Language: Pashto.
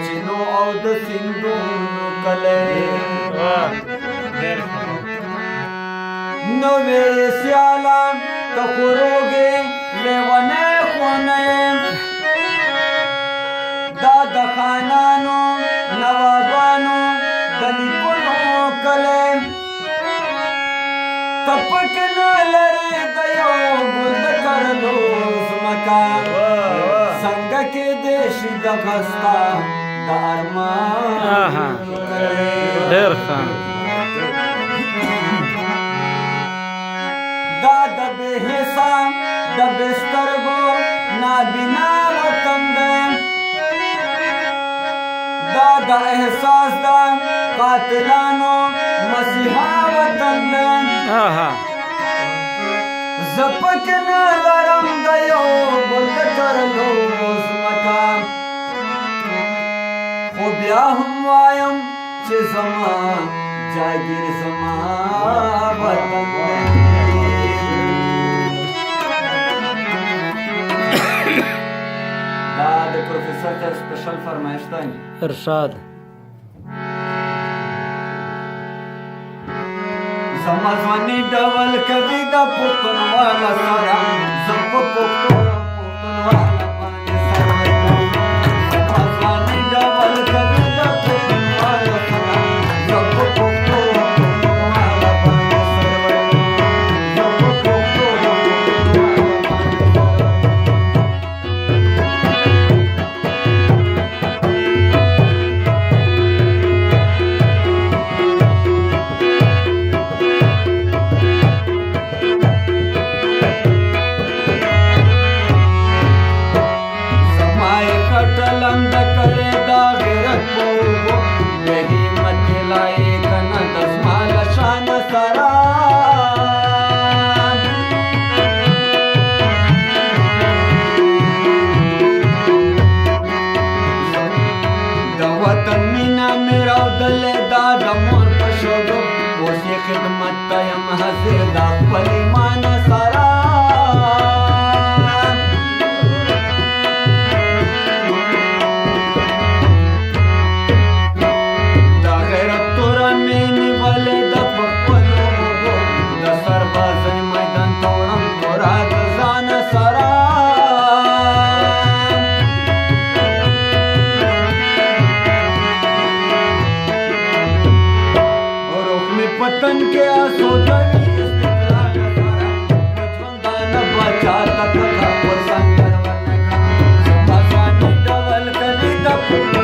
چینو او د سیندونو کلی نو وی سیالا ته خوروږې لیونی خونی دا د خانانو نوابانو د نیکونو کلی ته پکې نه لرې د یو ګل د کرلو ځمکه څنګه کېدی شي دغه ستا د ارمان ډېر ښه دا د بې حسا د بې سترګو نابینا وطن دی دا د احساس د قاتلانو مسیحا وطن دی زه پکې نه لرم د یو ګل د کرلو ځمکه خو بیا هم وایم چې زما جاګیر زما وطن دی دا د پروفیسر ته سپیشل فرمایش دی ارشاد زما ځواني ډول کوي د پښتونواله سره زه په پښتونواله باندې سره زما ځواني ډول کوي د پښتونواله سره زه په پښتونواله باندې سره زه په پښتونواله لند کرے دا غیرت پوگو یہی متی لائے کنا دسمال شان سرا دا وطن مینا میرا دل دا دمور پشوگو وسی خدمت تیم حضر دا پلی مان سرا वतन के आसोदरी इस्तिक्लाल सारा बचपन बचा तक का संगर वरना का ज़मानी डबल कदी द